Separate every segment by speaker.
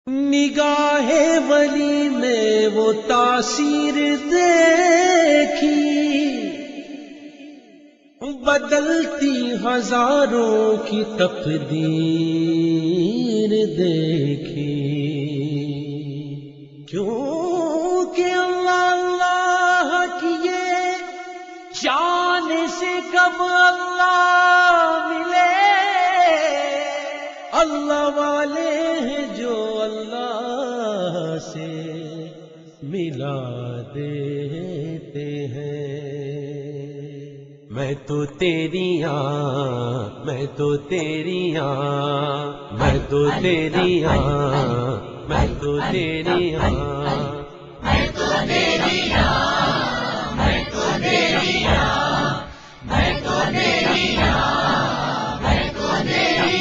Speaker 1: نگاہ ولی میں وہ تاثیر دیکھی، بدلتی ہزاروں کی تقدیر دیکھی۔ کیونکہ اللہ اللہ کیے جانے سے کب اللہ ملے، اللہ والے ہیں جو اللہ سے ملا دیتے ہیں۔ میں تو تیری میں تو تیری میں تو تیری میں تو تیری
Speaker 2: میں تو تیری میں تو تیری میں تو تیری میں تو تیری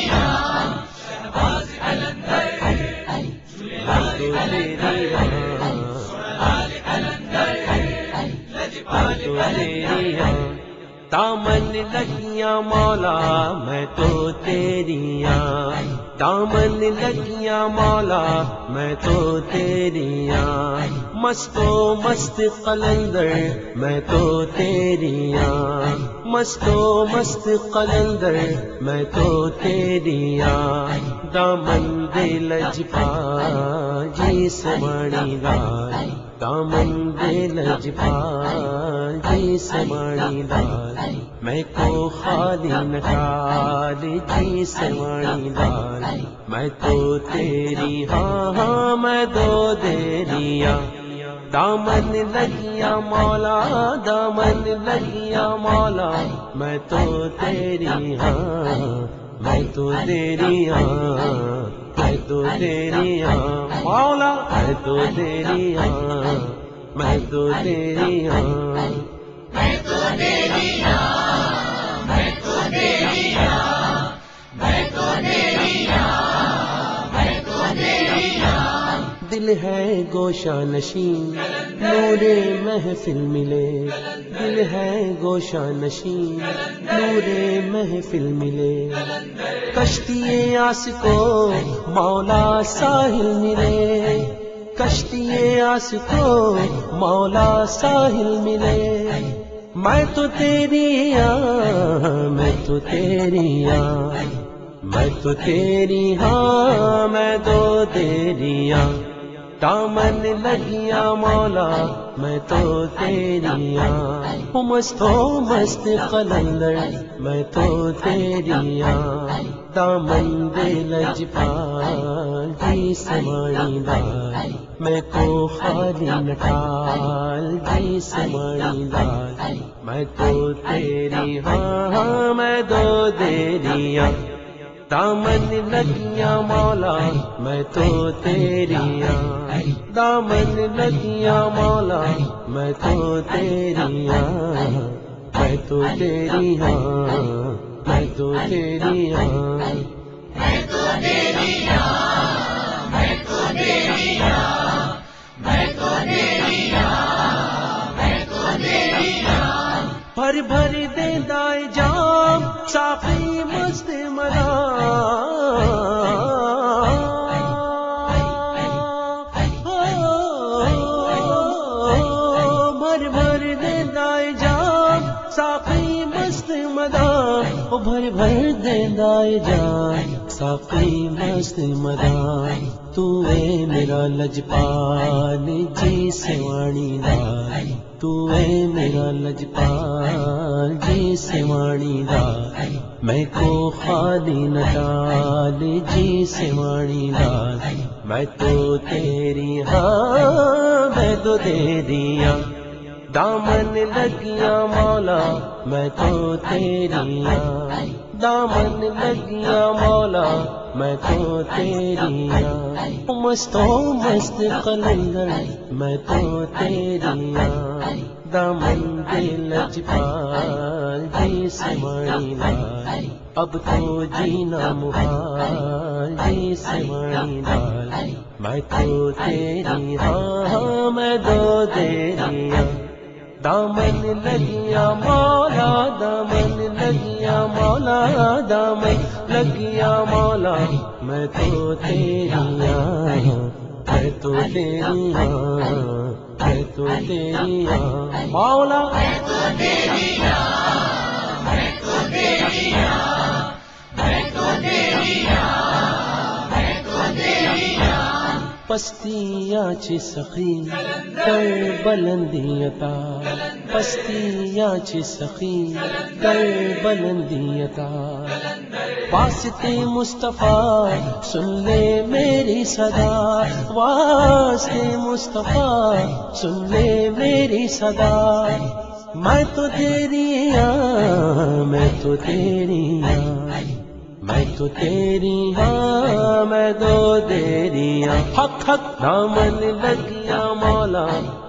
Speaker 2: شہباز قلندر جھولے
Speaker 1: دامن لگیاں مولا میں تو تیری دامن لگیاں مولا میں تو تیری مست و مست قلندر میں تو تیری مست و مست قلندر میں تو تیری دامن دے لجپا جی سماڑی لال دامن دے لجپا جی سماڑی لال میں کو خالی نٹال جی سماڑی لال میں تو تیری ہاں میں دو دیریا دامن لگیا مولا دامن لگیا مولا میں تو تیری میں تو تیری میں تو تیری مولا میں تو تیری میں تو تیری
Speaker 2: میں تو تیری میں تو تیری میں تو تیری میں تو تیری
Speaker 1: دل ہے گوشہ نشین نور محفل ملے دل ہے گوشہ نشین نور محفل ملے کشتی آس کو مولا ساحل ملے کشتی آس کو مولا ساحل ملے میں تو تیری میں تو تیری میں تو تیری میں دو تیری دامن لگیا مولا میں تو تیری مست و مست قلندر میں تو تیری دامن دے لجپال جی سماڑی لال میں کو خالی نٹال جی سماڑی لال میں تو تیری میں دو تیری دامن لگیا مولا میں تو تیری دامن لگیا مولا میں تو تیری میں تو تیری میں تو تیری
Speaker 2: میں تو تیری میں تو تیری میں تو تیری میں تو تیری
Speaker 1: بھر بھر دے دائے جام ساقی مست منا بھر بھر دے دائے جام ساقی مست مدان بھر بھر دے دائے جام ساقی مست مدان تو اے میرا لجپال جی سواڑی لال تو اے میرا لجپال جی سواڑی لال میں کو خالی نٹال جی سواڑی لال میں تو تیری میں تو تیری دامن لگیا مولا میں تو تیری دامن لگیا مولا میں تو تیری مست و مست قلندر میں تو تیری دامن دے لجپال جی سماڑی لال اب تو جینا محال جی سماڑی لال میں تو تیری میں دو تیری دامن لگیا مولا دامن لگیا مولا دامن لگیا مولا میں تو تیری میں تو تیری میں تو تیری مولا
Speaker 2: میں تو تیری میں تو تیری میں تو تیری میں تو تیری
Speaker 1: پستیاں چی سخی کر بلندیتا پستیاں چی سخی کر بلندیتا واسطے مصطفیٰ سن لے میری صدا واسطے مصطفیٰ سن لے میری صدا میں تو تیری میں تو تیری میں تو تیری میں دو تیری حق حق دامن لگیا مولا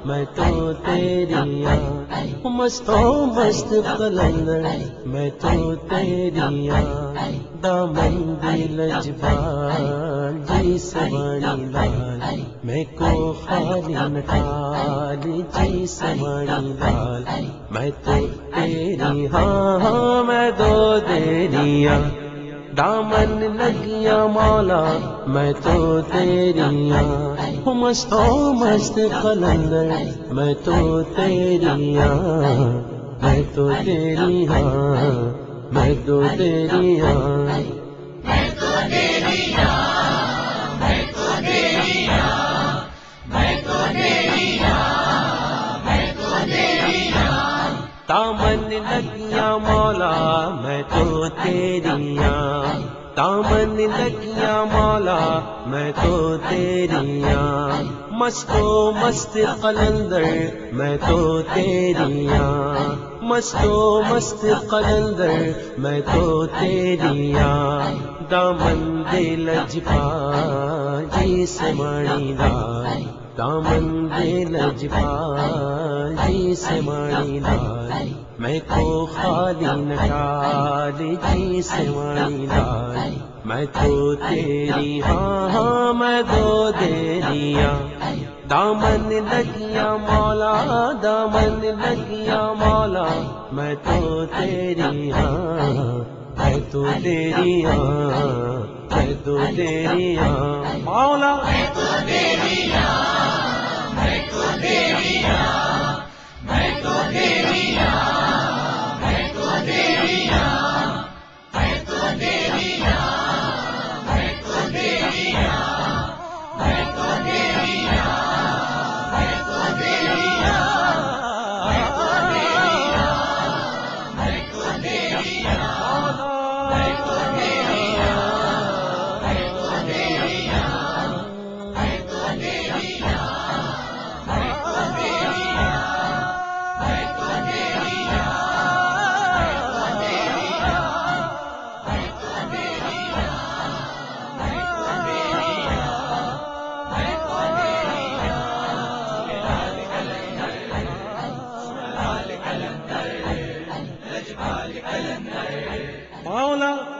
Speaker 1: میں تو تیری مستوں مست قلندر میں تو تیری دامن دل جبال جی سوانی لال میں کو خالی نٹال جی سوانی لال میں تو تیری میں دو تیری دامن لگیا مولا میں تو تیری مستوں مست قلندر میں تو تیری میں تو تیری میں تو تیری
Speaker 2: میں تو تیری میں تو تیری میں تو تیری میں تو تیری
Speaker 1: دامن لگیا مولا میں تو تیری دامن لگیا مولا میں تو تیری مستو مست قلندر میں تو تیری مستو مست قلندر میں تو تیری دامن دل جپا جی سمانی لال دامن دل جپا جی سمانی لال میں کو خالی نٹال جی سوانی لال میں تو تیری میں دو تیری دامن لگیا مولا دامن لگیا مولا میں تو تیری میں تو تیری میں تو تیری مولا
Speaker 2: میں تو تیری میں تو تیری میں تو تیری میں تو تیری میں تو تیری میں تو تیری میں تو تیری میں تو تیری میں تو تیری
Speaker 1: مولا